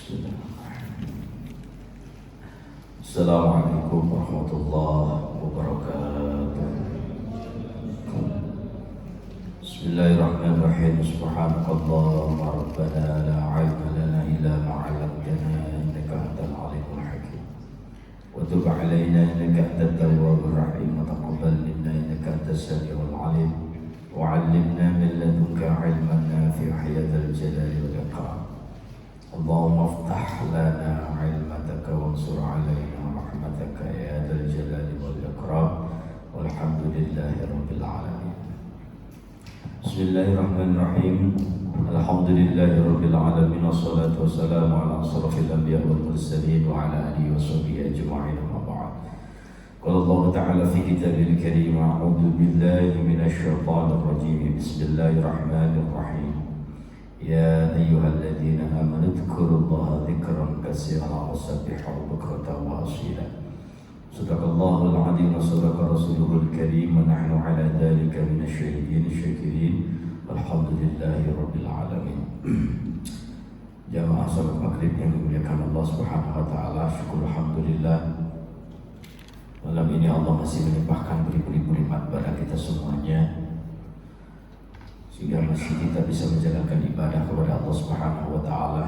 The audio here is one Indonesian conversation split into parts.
Assalamualaikum warahmatullahi wabarakatuh. Bismillahirrahmanirrahim. Subhanakallahumma rabbana la ilma lana illa ma 'allamtana innaka antal alimul hakim. Wa tub 'alaina innaka antat tawwabur rahim wa taqabbal minna innaka antas samiul 'alim. Wa 'allimna min ladunka 'ilman nafi'an ya dzal jalali wal ikram. Allahumma aftah lana 'ilmataka wansur 'alaina rahmataka ya dzal jalali wal ikram. Walhamdulillahi rabbil alamin. Bismillahirrahmanirrahim. Alhamdulillahi rabbil alamin. Wassalatu wassalamu ala asrafil anbiya wal mursalin wa ala alihi washabihi ajma'in. Amma ba'd. Qala Allah ta'ala fi kitabil karim, a'udzu billahi minasy syaithanir rajim. Bismillahirrahmanirrahim. Ya ayyuhalladzina amanu dzkurullaha dzikran katsiran wasabbihuhu bukratan wa asila. Sadaqallahul azim wa sadaqa rasuluhul karim wa nahnu ala dzalika minasyahidin syakirin. Walhamdulillahi rabbil alamin. Jamaah salat maghrib yang dimuliakan Allah Subhanahu wa taala, syukur alhamdulillah. Malam ini Allah masih melimpahkan beribu-ribu nikmat pada kita semuanya, sehingga masih kita bisa menjalankan ibadah kepada Allah Subhanahu wa taala.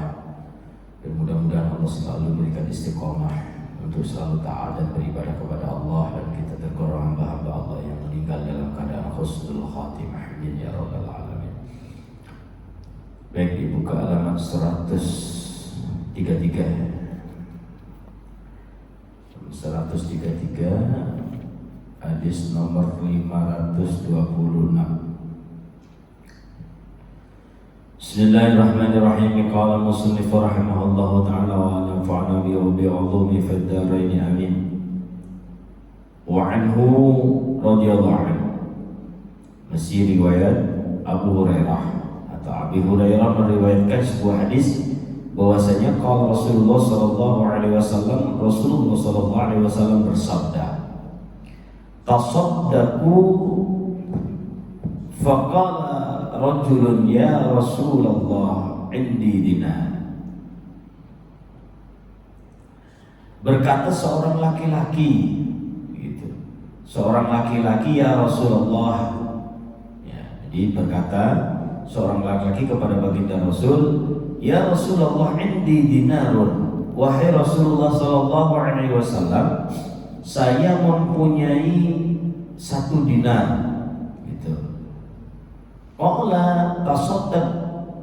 Dan mudah-mudahan Allah selalu berikan istiqomah untuk selalu taat dan beribadah kepada Allah, dan kita tergolong hamba-hamba Allah yang meninggal dalam keadaan husnul khatimah. Amin ya rabbal alamin. Baik, dibuka halaman 133. 133 hadis nomor 526. Bismillahirrahmanirrahim. Qala al-musannif rahimahullahu ta'ala wa nafa'ana bi ulumi fid dharain amin. Wa anhu radhiyallahu anhu. Masih riwayat Abu Hurairah atau Abi Hurairah meriwayatkan sebuah hadis bahwasanya qala Rasulullah sallallahu alaihi wasallam bersabda, tasaddaqu faqala rajulun ya Rasulullah indi dinar. Berkata seorang laki-laki gitu. Seorang laki-laki ya Rasulullah. Ya, jadi berkata seorang laki-laki kepada baginda Rasul, ya Rasulullah indi dinarun. Wahai Rasulullah sallallahu alaihi wasallam, saya mempunyai 1 dinar. Qala tasaddaq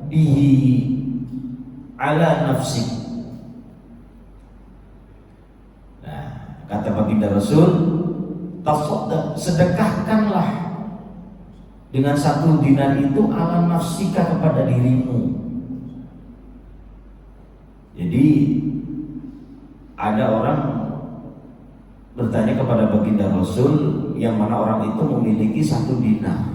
bihi ala nafsi. Nah, kata baginda Rasul, tasaddaq, sedekahkanlah dengan 1 dinar itu ala nafsika, kepada dirimu. Jadi ada orang bertanya kepada baginda Rasul, yang mana orang itu memiliki 1 dinar.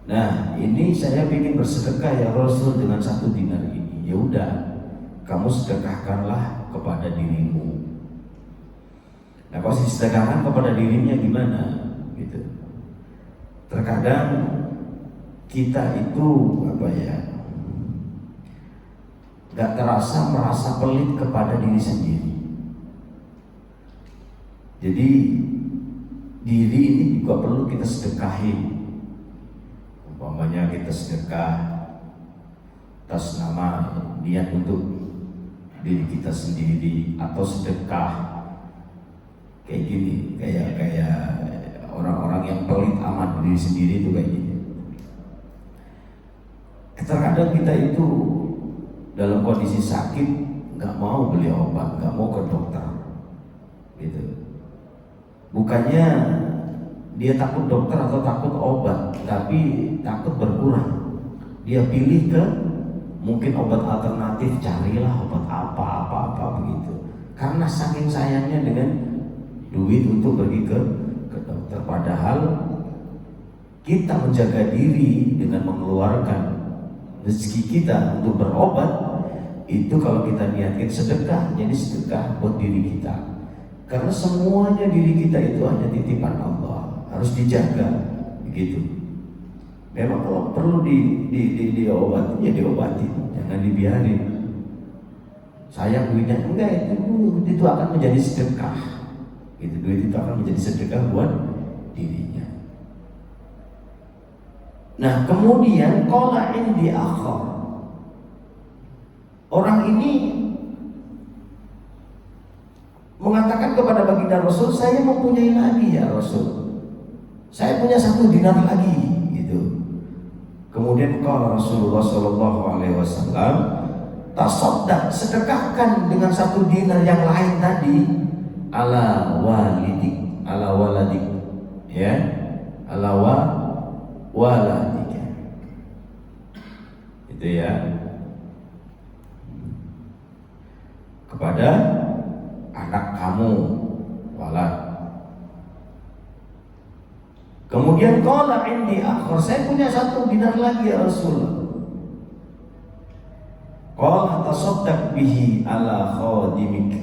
Nah, ini saya ingin bersedekah ya Rasul dengan 1 dinar ini. Ya udah, kamu sedekahkanlah kepada dirimu. Nah, kalau disedekahkan kepada dirinya gimana? Gitu. Terkadang kita itu gak terasa merasa pelit kepada diri sendiri. Jadi diri ini juga perlu kita sedekahin. Umpamanya kita sedekah atas nama niat untuk diri kita sendiri, atau sedekah kayak gini, kayak orang-orang yang pelit amat diri sendiri itu kayak gini. Terkadang kita itu dalam kondisi sakit nggak mau beli obat, nggak mau ke dokter, gitu. Bukannya dia takut dokter atau takut obat, tapi takut berkurang. Dia pilih ke mungkin obat alternatif, carilah obat apa begitu. Karena saking sayangnya dengan duit untuk pergi ke dokter. Padahal kita menjaga diri dengan mengeluarkan rezeki kita untuk berobat, itu kalau kita niatkan sedekah, jadi sedekah buat diri kita. Karena semuanya diri kita itu hanya titipan Allah, harus dijaga begitu. Memang kalau perlu diobati ya diobati, jangan dibiarin. sayang duitnya, enggak, itu akan menjadi sedekah. Itu duit itu akan menjadi sedekah buat dirinya. Nah, kemudian qala indi akhar. Orang ini mengatakan kepada baginda Rasul, saya mempunyai lagi ya Rasul, saya punya 1 dinar lagi gitu. Kemudian qala Rasulullah sallallahu alaihi wasallam, tasaddaq, sedekahkan dengan 1 dinar yang lain tadi, ala waladik, ya, ala waladik, itu ya, kepada anak kamu, walad. Kemudian qala indi akhar, saya punya 1 dinar lagi ya Rasul. Qala tasaddaq bihi ala khadimik,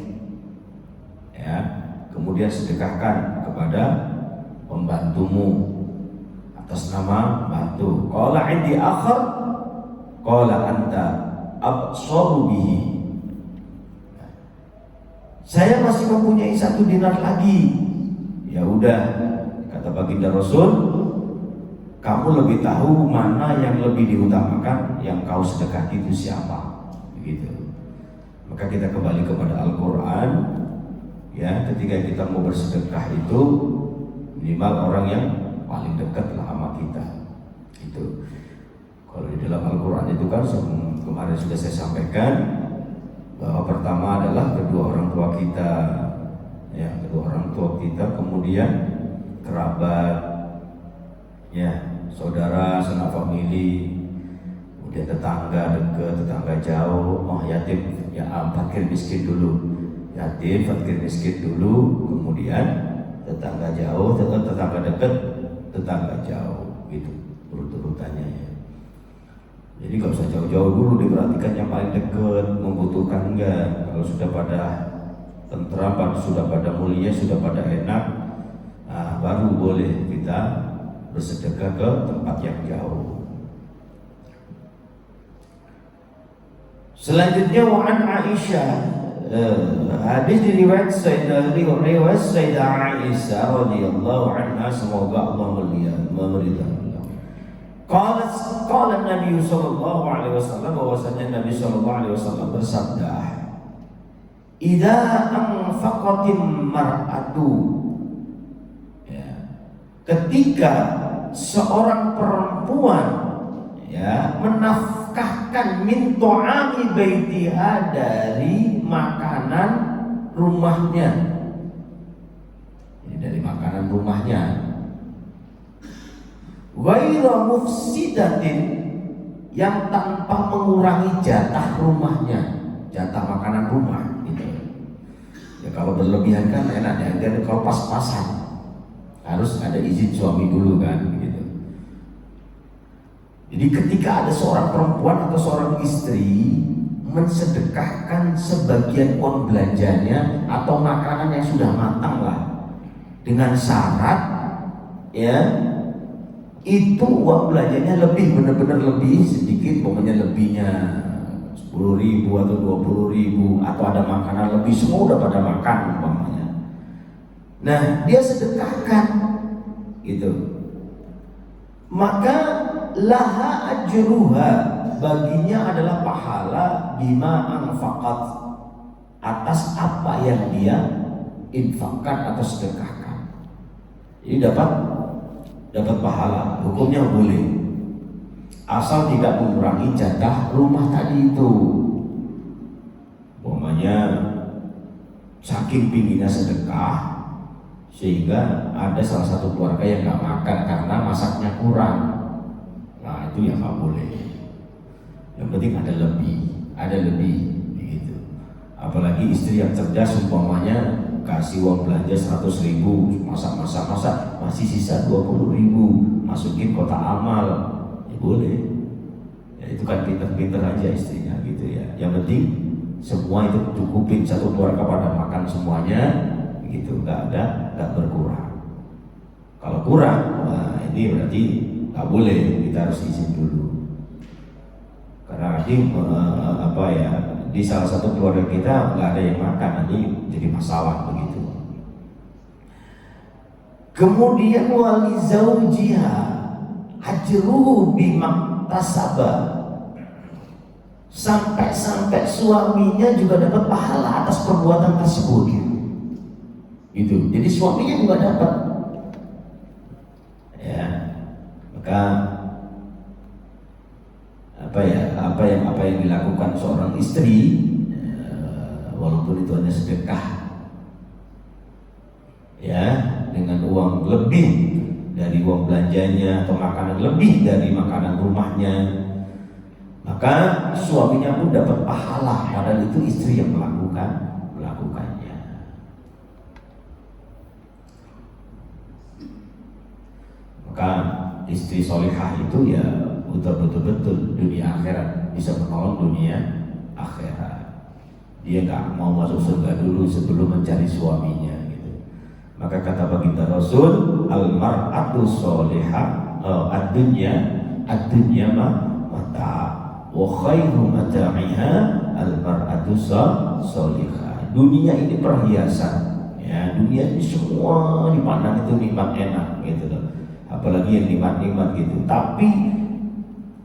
ya, kemudian sedekahkan kepada pembantumu atas nama bantu. Qala indi akhar, qala anta absaru bihi, saya masih mempunyai 1 dinar lagi. Ya udah, kata baginda Rasul, kamu lebih tahu mana yang lebih diutamakan, yang kau sedekati itu siapa, begitu. Maka kita kembali kepada Al-Quran, ya, ketika kita mau bersedekah itu minimal orang yang paling dekat lah sama kita. Itu kalau di dalam Al-Quran itu kan kemarin sudah saya sampaikan bahwa pertama adalah kedua orang tua kita, ya, kedua orang tua kita, kemudian kerabat, ya, saudara, sanak famili, kemudian tetangga dekat, tetangga jauh, yatim, ya, fakir miskin dulu, yatim, fakir miskin dulu, kemudian tetangga jauh, tetangga dekat, tetangga jauh, gitu urut-urutannya, ya. Jadi gak usah jauh-jauh dulu, diperhatikan yang paling dekat, membutuhkan enggak. Kalau sudah pada tentram, sudah pada mulia, sudah pada enak, nah, baru boleh kita bersedekah ke tempat yang jauh. Selanjutnya wa'an Aisyah, hadis diriwayat Sayyidah Aisyah radhiyallahu anha, semoga Allah meridai. Qala Nabi sallallahu alaihi wasallam, bahwasanya Nabi sallallahu alaihi wasallam bersabda, idza anfaqatin mar'atu, ya, ketika seorang perempuan, ya, menafkahkan min tu'ami baitiha, dari makanan rumahnya, ini dari makanan rumahnya, ghaira mufsidatin, yang tanpa mengurangi jatah rumahnya, jatah makanan rumah gitu. Ya kalau berlebihan kan enak ya, dan kalau pas-pasan harus ada izin suami dulu kan gitu. Jadi ketika ada seorang perempuan atau seorang istri mensedekahkan sebagian uang belanjanya atau makanan yang sudah matang lah, dengan syarat, ya, itu uang belanjanya lebih, benar-benar lebih sedikit, pokoknya lebihnya 10.000 atau 20.000, atau ada makanan lebih, semua udah pada makan umpamanya. Nah, dia sedekahkan gitu, maka laha ajruha, baginya adalah pahala bima anfaqat, atas apa yang dia infakkan atau sedekahkan. Jadi dapat pahala, hukumnya boleh, asal tidak mengurangi jatah rumah tadi itu. Umpamanya saking pinginnya sedekah sehingga ada salah satu keluarga yang nggak makan karena masaknya kurang, nah itu yang nggak boleh. Yang penting ada lebih begitu. Apalagi istri yang cerdas, umpamanya kasih uang belanja 100.000, masak masih sisa 20.000, masukin kotak amal, ya boleh. Ya itu kan pinter-pinter aja istrinya gitu ya. Yang penting semua itu cukupin, satu keluarga pada makan semuanya, begitu, nggak berkurang. Kalau kurang, nah ini berarti nggak boleh, kita harus izin dulu. Karena nanti di salah satu keluarga kita nggak ada yang makan, nanti jadi masalah begitu. Kemudian wali zaujiha ajruhu bimaktasaba, sampai suaminya juga dapat pahala atas perbuatan tersebut. Gitu. Jadi suaminya juga dapat. Ya, maka apa yang dilakukan seorang istri, walaupun itu hanya sedekah, ya, dengan uang lebih dari uang belanjanya atau makanan lebih dari makanan rumahnya, maka suaminya pun dapat pahala, padahal itu istri yang melakukannya. Maka istri solihah itu ya betul-betul dunia akhirat, bisa menolong dunia akhirat. Dia nggak mau masuk surga dulu sebelum mencari suaminya gitu. Maka kata baginda Rasul, al-mar'atu solihah ad-dunya mata wa khairu mata'iha al-mar'atu solihah. Dunia ini perhiasan, ya, dunia ini semua dipandang itu nikmat enak gitu loh. Apalagi yang nikmat-nikmat gitu. Tapi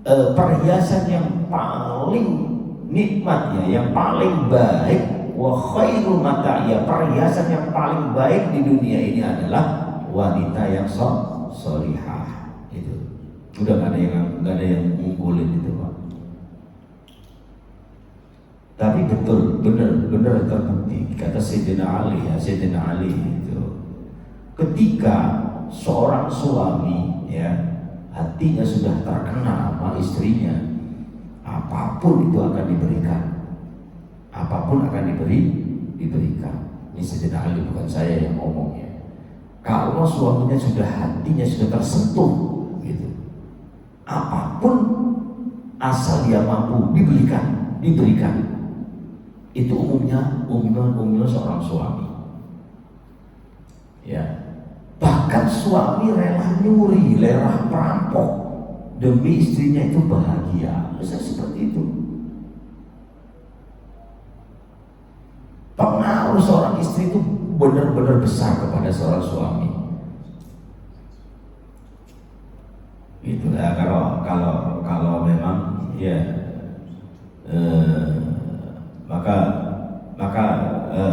perhiasan yang paling nikmatnya, yang paling baik, wa khairu mata'iha, perhiasan yang paling baik di dunia ini adalah wanita yang solihah. Itu udah nggak ada yang ngungkulin itu, Pak. Tapi betul, benar terbukti kata Sayyidina Ali itu, ketika seorang suami, ya, hatinya sudah terkena sama istrinya, apapun itu akan diberikan, diberikan. Ini Sayyidina Ali, bukan saya yang ngomongnya. Kalau suaminya hatinya sudah tersentuh, gitu, apapun asal dia mampu diberikan. Itu umumnya seorang suami, ya. Bahkan suami rela nyuri, rela perampok demi istrinya itu bahagia. Bisa seperti itu. Pengaruh seorang istri itu benar-benar besar kepada seorang suami. Itu ya, kalau memang ya maka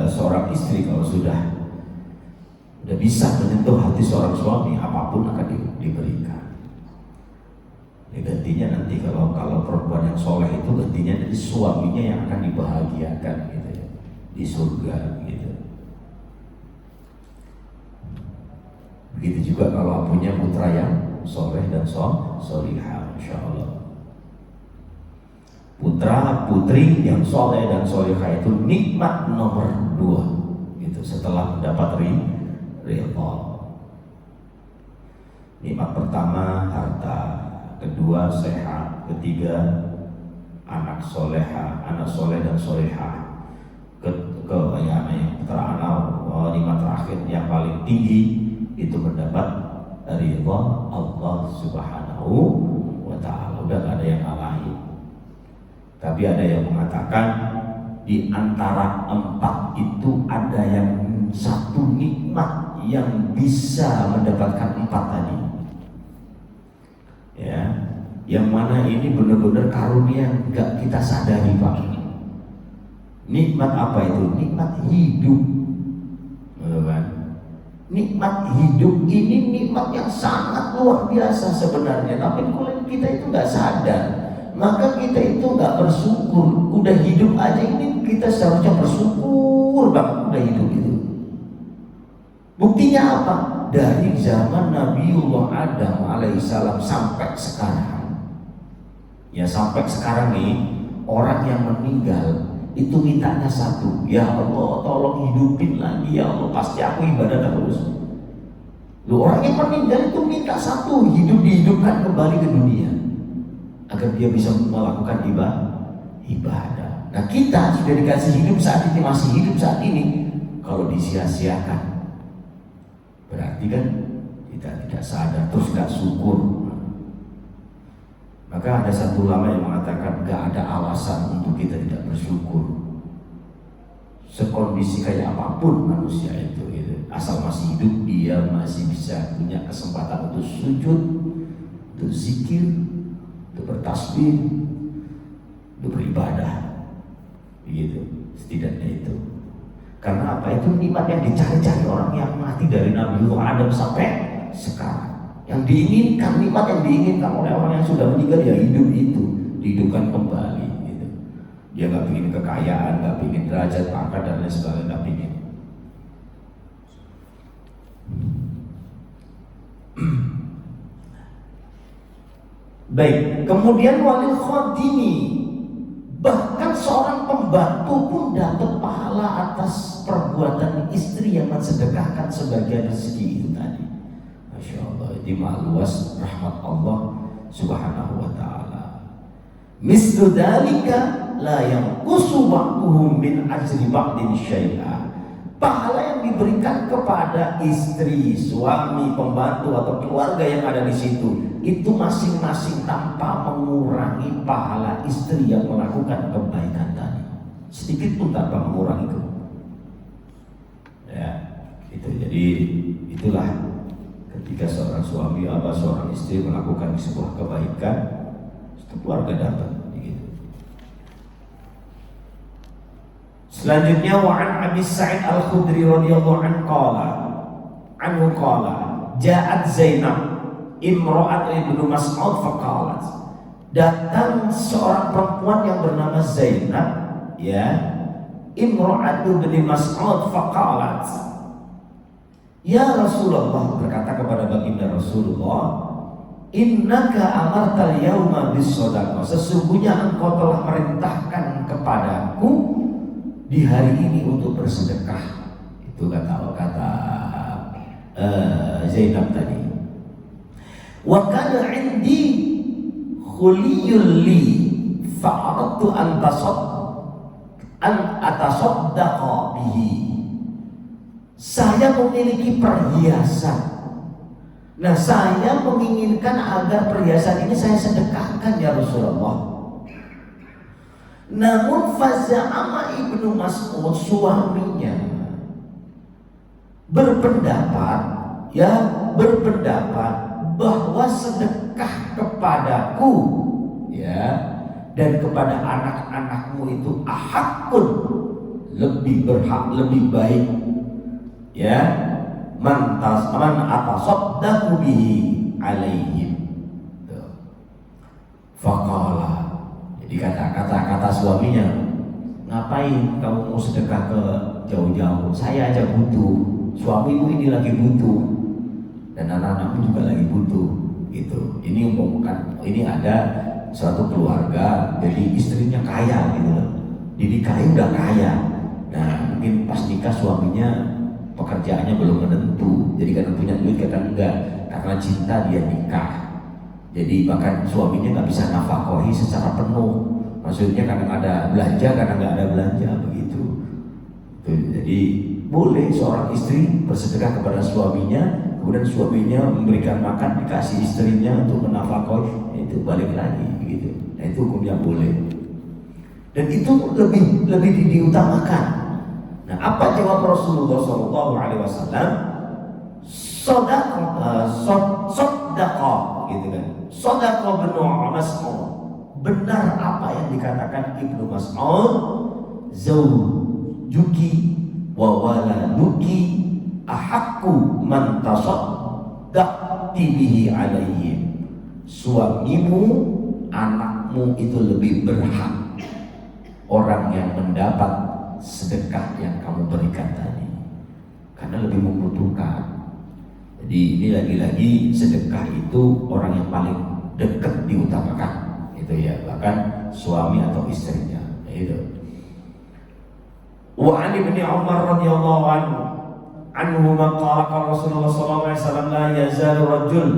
seorang istri kalau sudah bisa menyentuh hati seorang suami, apapun akan diberikan. Ya, gantinya nanti kalau perempuan yang soleh itu gantinya dari suaminya yang akan dibahagiakan gitu ya, di surga gitu. Begitu juga kalau punya putra yang soleh dan solihah, insya Allah. Putra putri yang soleh dan solihah itu nikmat nomor 2 gitu, setelah mendapat ridha. Nikmat pertama harta, kedua sehat, ketiga anak soleha, anak soleh dan solehah, nikmat terakhir yang paling tinggi itu mendapat ridha Allah Subhanahu wa Ta'ala. Udah gak ada yang ngalahin. Tapi ada yang mengatakan di antara 4 itu ada yang satu nikmat yang bisa mendapatkan 4 tadi, ya, yang mana ini benar-benar karunia nggak kita sadari, Pak. Nikmat apa itu? Nikmat hidup, kan? Nikmat hidup ini nikmat yang sangat luar biasa sebenarnya, tapi kalau kita itu nggak sadar, maka kita itu nggak bersyukur. Udah hidup aja ini kita seharusnya bersyukur banget udah hidup itu. Buktinya apa? Dari zaman Nabiullah Adam alaihissalam sampai sekarang, ya, sampai sekarang nih, orang yang meninggal itu mintanya satu, ya Allah tolong hidupin lagi, ya Allah, pasti aku ibadah terus. Orang yang meninggal itu minta satu, dihidupkan kembali ke dunia agar dia bisa melakukan ibadah. Nah, kita sudah dikasih hidup saat ini, masih hidup saat ini, kalau disia-siakan berarti kan kita tidak sadar, terus gak syukur. Maka Maka ada satu ulama yang mengatakan gak ada alasan untuk kita tidak bersyukur. Sekondisi kayak apapun manusia itu, gitu. Asal masih hidup, dia masih bisa punya kesempatan untuk sujud, untuk zikir, untuk bertasbih, untuk beribadah, begitu. Setidaknya itu. Karena apa? Itu nikmat yang dicari-cari orang yang mati dari Nabi Adam sampai sekarang. Yang diinginkan, nikmat yang diinginkan oleh orang yang sudah meninggal, ya hidup itu, dihidupkan kembali, gitu. Dia nggak ingin kekayaan, nggak ingin derajat, pangkat dan lain sebagainya, nggak ingin. Baik, kemudian walil khadimi, bahkan seorang pembantu pun dapat pahala atas perbuatan istri yang mensedekahkan sebagian rezeki itu tadi. Masya Allah, ini luas rahmat Allah Subhanahu wa ta'ala. Mislu dzalika la yanqusu ba'duhum min ajri ba'din syai'a. Pahala yang diberikan kepada istri, suami, pembantu atau keluarga yang ada di situ, itu masing-masing tanpa mengurangi pahala istri yang melakukan kebaikan tadi. Sedikit pun tanpa mengurangi itu. Ya, itu jadi itulah ketika seorang suami atau seorang istri melakukan sebuah kebaikan, satu keluarga dapat. Selanjutnya wa'an Abi Sa'id Al-Khudri radhiyallahu anhu qala ja'at Zainab imra'at ibnu Mas'ud faqalat, datang seorang perempuan yang bernama Zainab, ya, imra'at ibnu Mas'ud faqalat, ya Rasulullah, berkata kepada baginda Rasulullah, innaka amartal yauma bis shadaqah, sesungguhnya engkau telah merintahkan kepadaku di hari ini untuk bersedekah. Itu kata Zainab tadi. Wa kana indi khuliyul li fa'aradtu an atasaddaqa bihi. Saya memiliki perhiasan. Nah, saya menginginkan agar perhiasan ini saya sedekahkan ya Rasulullah. Namun Faza'ama ibnu Mas'ud, suaminya, berpendapat bahwa sedekah kepadaku, ya, dan kepada anak-anakmu itu ahakun, lebih berhak, lebih baik, ya, man atasaddaqu bihi alaihim. Faqala, jadi kata suaminya, ngapain kamu mau sedekah ke jauh-jauh? Saya aja butuh, suamimu ini lagi butuh, dan anak-anakmu juga lagi butuh, gitu. Ini bukan, ini ada suatu keluarga, jadi istrinya kaya, gitu loh. Didikahi udah kaya. Nah, mungkin pas nikah suaminya pekerjaannya belum menentu, jadi kadang punya duit, kadang enggak, karena cinta dia nikah. Jadi bahkan suaminya nggak bisa nafkahi secara penuh. Maksudnya kadang ada belanja, kadang nggak ada belanja, begitu. Jadi boleh seorang istri bersedekah kepada suaminya, kemudian suaminya memberikan makan, dikasih istrinya untuk menafkahi, itu balik lagi, begitu. Nah, itu hukumnya boleh. Dan itu lebih diutamakan. Nah, apa jawab Rasulullah SAW? Sodaqah, gitu kan? Sodaqah bin Mas'ud. Benar apa yang dikatakan Ibnu Mas'ud, zawjuki wa waladuki ahakku man tasaddaqti bihi alaihim. Suamimu, anakmu itu lebih berhak, orang yang mendapat sedekah yang kamu berikan tadi, karena lebih membutuhkan. Jadi ini lagi-lagi sedekah itu orang yang paling dekat diutamakan, itu ya, bahkan suami atau istrinya, itu. Wa Ali bin Umar radhiyallahu anhu qala Rasulullah sallallahu alaihi wasallam la yazalu rajul,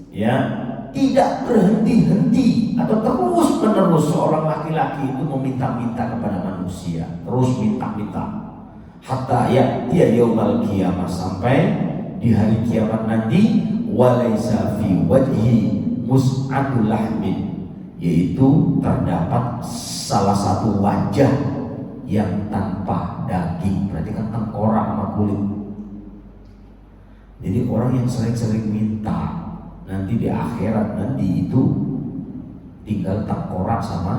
ya, tidak berhenti-henti atau terus-menerus seorang laki-laki itu meminta-minta kepada manusia, terus minta-minta, hatta ya yaumal qiyamah, sampai di hari kiamat nanti, walaysa fi wajhi mus'adul lahmin, yaitu terdapat salah satu wajah yang tanpa daging. Berarti kan tengkorak sama kulit. Jadi orang yang sering-sering minta, nanti di akhirat nanti itu tinggal tengkorak sama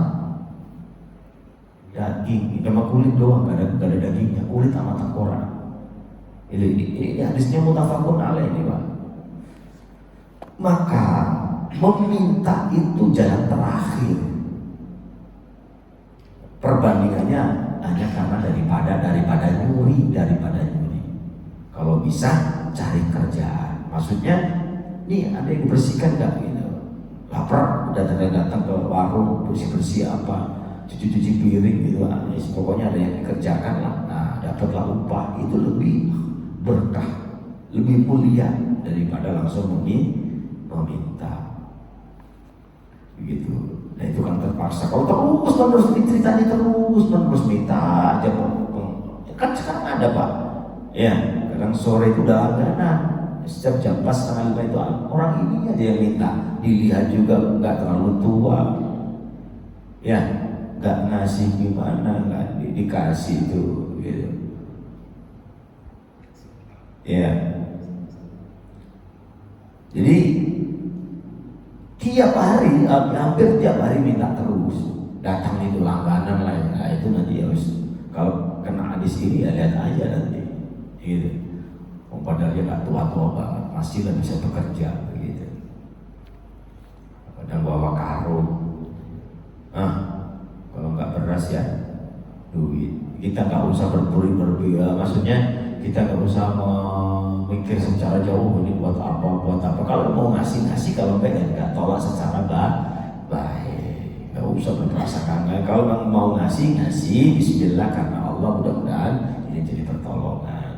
daging, sama kulit doang, gak ada dagingnya, kulit sama tengkorak. Ini hadisnya muttafaqun alaih ini Pak. Maka meminta itu jalan terakhir. Perbandingannya hanya karena daripada nyuri. Kalau bisa cari kerjaan. Maksudnya, nih ada yang dibersihkan nggak? Gitu. Lapar, udah datang ke warung bersih apa, cuci piring gitu. Pokoknya ada yang dikerjakan lah. Nah, dapatlah upah, itu lebih berkah, lebih mulia daripada langsung meminta. Begitu. Nah itu kan terpaksa. Kalau terus ceritanya terus minta aja, kan sekarang ada Pak. Ya, kadang sore itu udah langganan. Setiap jam 4:30 itu orang ini aja yang minta. Dilihat juga nggak terlalu tua. Ya, nggak ngasih gimana, nggak dikasih itu. Gitu. Ya. Jadi hampir tiap hari minta terus. Datang itu langganan lah. Nah itu nanti harus, kalau kena hadis ini ya lihat aja nanti. Gitu. Padahal dia nggak tua-tua banget, masih lah bisa bekerja begitu. Kadang bawa karung. Kalau nggak beras ya duit. Kita nggak usah berpuri-puri, maksudnya kita nggak usah mikir secara jauh ini buat apa. Kalau mau ngasih, kalau pengen nggak tolak secara baik, nggak usah berprasangka. Kalau mau ngasih Bismillah karena Allah, mudah-mudahan ini jadi pertolongan.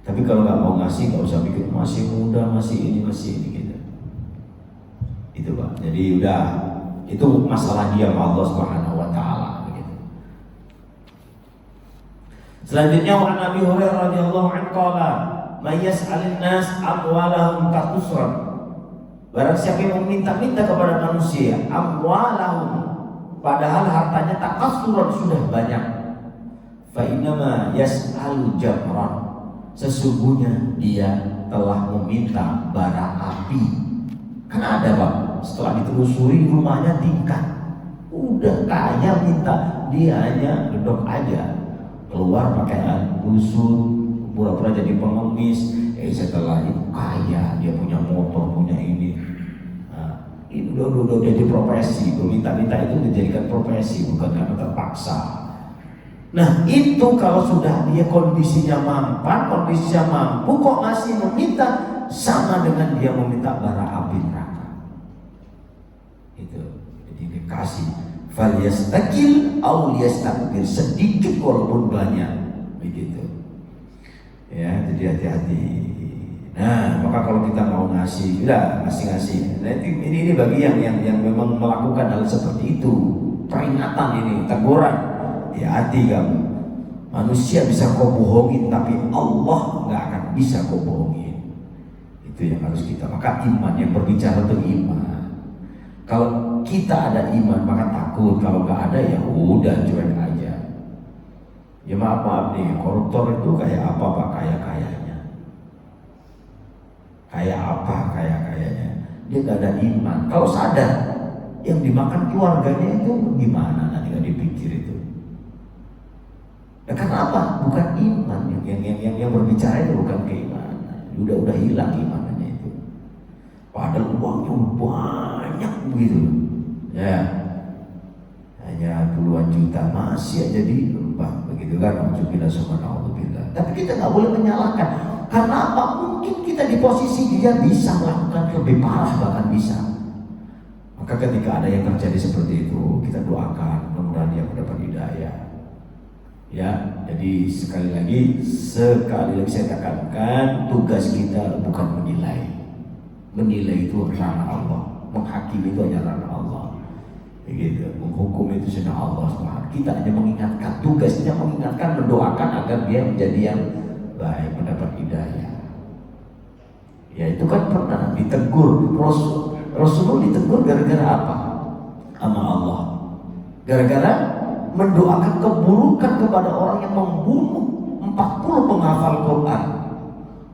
Tapi kalau nggak mau ngasih, nggak usah mikir masih muda, masih ini gitu. Itu Pak. Jadi udah, itu masalah dia sama Allah Subhanahu Wa Taala. Selanjutnya wa Nabi Hurairah radhiyallahu anhu qala may yas'alin nas amwalahum katusran. Barang siapa yang meminta-minta kepada manusia amwalahum, padahal hartanya takasuran sudah banyak, fa innama yas'alu jamran, sesungguhnya dia telah meminta bara api. Kan ada Pak, setelah ditelusuri rumahnya tingkat, udah kaya minta, dia hanya gedok aja, keluar pakaian dusun, pura-pura jadi pengemis. Setelah itu kaya, dia punya motor, punya ini. Nah, ini udah jadi profesi. Minta-minta itu dijadikan profesi, bukan karena terpaksa. Nah itu kalau sudah dia kondisinya mampu, kok masih meminta, sama dengan dia meminta bara api neraka. Itu jadi dikasih. Falyastakil aw liyastakbir, sedikit walaupun banyak, begitu. Ya, jadi hati-hati. Nah, maka kalau kita mau ngasih, udah ngasih. Nah, ini bagi yang memang melakukan hal seperti itu, peringatan ini, teguran. Hati-hati kamu. Manusia bisa kau bohongin, tapi Allah nggak akan bisa kau bohongin. Itu yang harus kita. Maka iman yang berbicara itu iman. Kalau kita ada iman maka takut, kalau nggak ada ya udah cuek aja. Ya maaf nih, koruptor itu kayak apa Pak? Kayaknya. Kayak apa kayaknya? Dia nggak ada iman. Kalau sadar yang dimakan keluarganya itu gimana, nanti nggak dipikir itu. Ya karena apa? Bukan iman yang berbicara itu, bukan keimanan. Udah hilang imannya itu. Padahal uangnya banyak begitu. Ya, hanya puluhan juta masih aja dilempar begitu kan, subhanallah. Tapi kita nggak boleh menyalahkan. Karena apa? Mungkin kita di posisi dia bisa melakukan lebih parah, bahkan bisa. Maka ketika ada yang terjadi seperti itu, kita doakan mudah-mudahan dia mendapat hidayah. Ya, jadi sekali lagi saya katakan, tugas kita bukan menilai. Menilai itu ranah Allah, menghakimi itu hanya ranah Allah. Begitu, menghukum itu sunnah Allah SWT. Kita hanya mengingatkan, tugasnya mengingatkan, mendoakan agar dia menjadi yang baik, mendapat hidayah. Ya itu kan pernah ditegur, Rasulullah ditegur gara-gara apa? sama Allah. Gara-gara mendoakan keburukan kepada orang yang membunuh 40 penghafal Quran.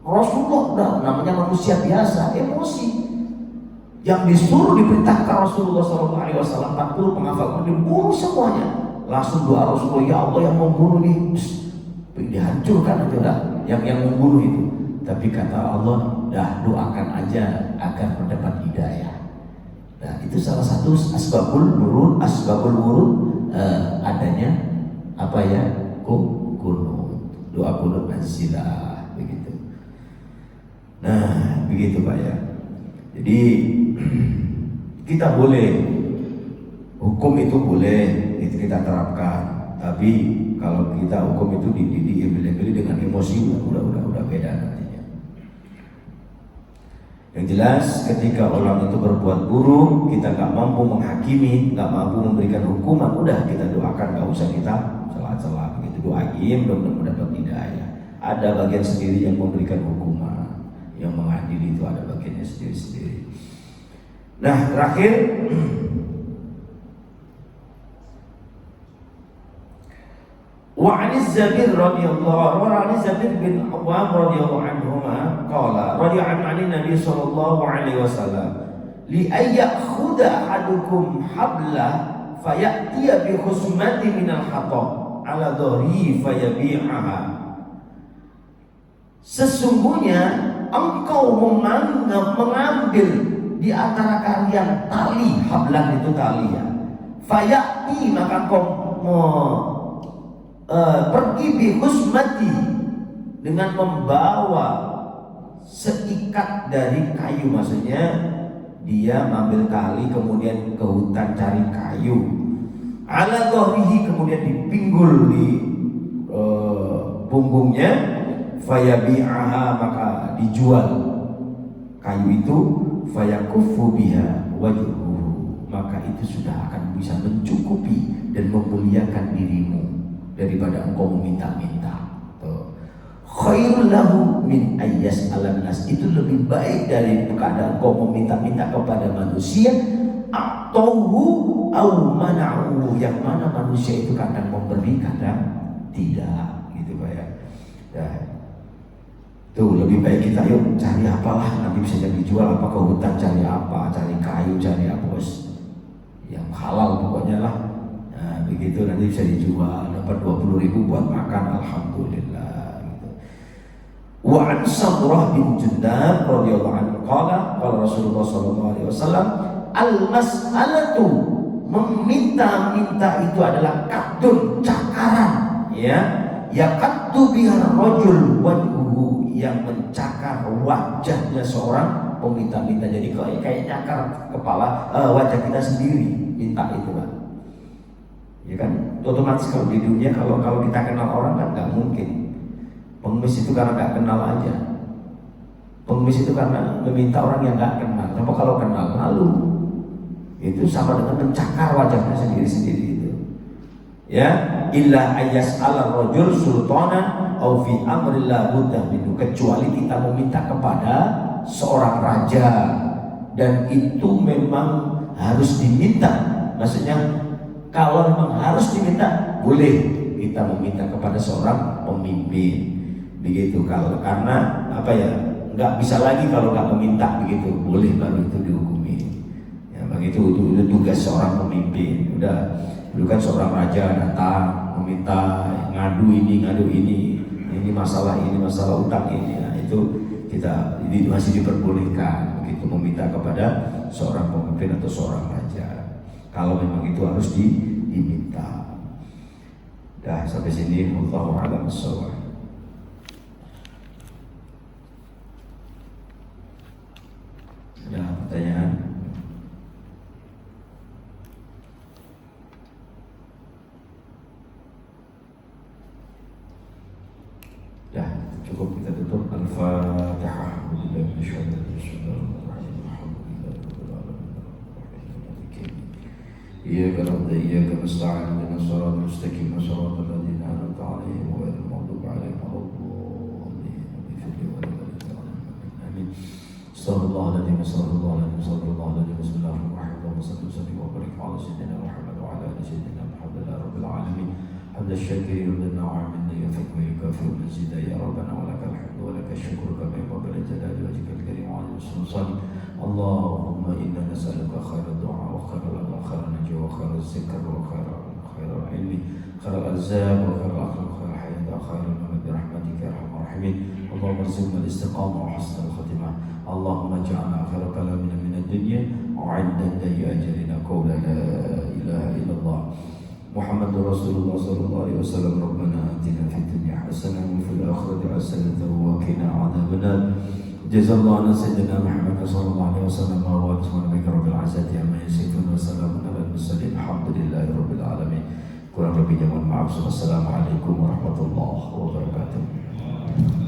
Rasulullah udah namanya manusia biasa, emosi. Yang disuruh diperintahkan Rasulullah SAW 40 penghafal Quran dibunuh semuanya. Langsung doa Rasulullah, ya Allah yang membunuh nih, dihancurkan aja lah yang membunuh itu. Tapi kata Allah, dah doakan aja agar mendapat hidayah. Nah itu salah satu asbabul wurud adanya apa ya, kunut, doa kunut nazilah begitu. Nah begitu Pak ya. Jadi kita boleh, hukum itu boleh itu kita terapkan, tapi kalau kita hukum itu diambil dengan emosi udah beda nantinya. Yang jelas ketika orang itu berbuat buruk, kita nggak mampu menghakimi, nggak mampu memberikan hukuman, udah kita doakan, nggak usah kita celah-celah begitu, doain mudah-mudahan dapat hidayah. Ada bagian sendiri yang memberikan hukuman, yang mengadili itu ada bagiannya sendiri-sendiri. Nah terakhir, وعن الزبير رضي الله وعن الزبير بن عوام رضي الله عنهما قال رضي عن النبي صلى الله عليه وسلم لأن يأخذ أحدكم حبلا فيأتي بخصمة من الحطب على ظهره فيبيعها. Sesungguhnya engkau mengambil di antara kalian tali, hablan itu tali ya. Fayati, maka engkau pergi bihusmati dengan membawa seikat dari kayu, maksudnya dia mengambil tali kemudian ke hutan cari kayu, ala dhahrihi, kemudian dipinggul di punggungnya, fayabi'aha, maka dijual kayu itu, fayakuffu biha wajhuhu, maka itu sudah akan bisa mencukupi dan memuliakan dirimu daripada engkau meminta-minta. Khairul lahu min ayyas alannas, itu lebih baik dari keadaan engkau meminta-minta kepada manusia, atauhu au mana'u, yang mana manusia itu kadang memberi kadang tidak, gitu Pak ya. Ya. Tuh lebih baik kita yuk cari apalah, nanti bisa jadi dijual, apa ke hutan cari apa, cari kayu, cari apa, yang halal pokoknya lah. Nah, begitu nanti bisa dijual, dapat 20.000 buat makan, alhamdulillah gitu. Wa an Samurah bin Jundab radhiyallahu anhu qala Rasulullah sallallahu alaihi wasallam, al-mas'alatu, meminta-minta itu adalah kadun, cakaran ya, yakattu bihar rajul wajhuhu, yang mencakar wajahnya seorang peminta-minta. Jadi kayak nyakar kepala wajah kita sendiri minta itu Pak. Ya kan, otomatis kalau di dunia kalau kita kenal orang kan nggak mungkin. Pengemis itu karena nggak kenal aja. Pengemis itu karena meminta orang yang nggak kenal. Tapi kalau kenal malu, itu sama dengan mencakar wajahnya sendiri-sendiri itu. Ya, illa ayas ala rajul sultanan au fi amrillah buddha minhu, kecuali kita meminta kepada seorang raja dan itu memang harus diminta. Maksudnya kalau memang harus diminta, boleh kita meminta kepada seorang pemimpin, begitu. Kalau karena apa ya, nggak bisa lagi kalau nggak meminta begitu, boleh baru itu dihukumi. Ya begitu, itu tugas seorang pemimpin. Udah, dulu kan seorang raja datang meminta, ngadu ini masalah utang ini. Nah, itu kita ini masih diperbolehkan begitu meminta kepada seorang pemimpin atau seorang raja. Kalau memang itu harus diminta. Dah sampai sini, wallahu a'lam bishawab. Ada pertanyaan? Ya, cukup kita tutup. Al-Fatihah. إياك نعبد وإياك نستعين اهدنا الصراط المستقيم صراط الذين أنعمت عليهم غير المغضوب عليهم ولا الضالين آمين. استغفر الله العظيم استغفر الله العظيم استغفر الله العظيم بسم الله الرحمن الرحيم صل وسلم وبارك على سيدنا محمد وعلى ال سيدنا محمد رب العالمين حمد الشاكرين والنعم من يفك ويكافئ المزيد يا ربنا ولك الحمد ولك الشكر كما ينبغي لجلال وجهك الكريم وعظيم سلطانك. اللهم انا نسالك خير الدعاء وخير الامر وخير النجوى وخير الذكر وخير العلم خير الارزاق وخير الاخلاق وخير الحياه وخير الممات برحمتك يا ارحم الراحمين. اللهم ارزقنا الاستقامه وحسن الخاتمه. اللهم اجعلنا خير كلامنا من الدنيا وعند انتهاء اجلنا قول لا اله الا الله محمد رسول الله صلى الله عليه وسلم. ربنا آتنا في الدنيا حسنة وفي الآخرة حسنة وقنا عذاب النار. جزا الله عن سيدنا محمد صلى الله عليه وسلم وسلم بك رب العزة عما يصفون وسلام على المرسلين الحمد لله رب العالمين. kurang lebihnya mohon maaf. Wassalamualaikum warahmatullahi wabarakatuh.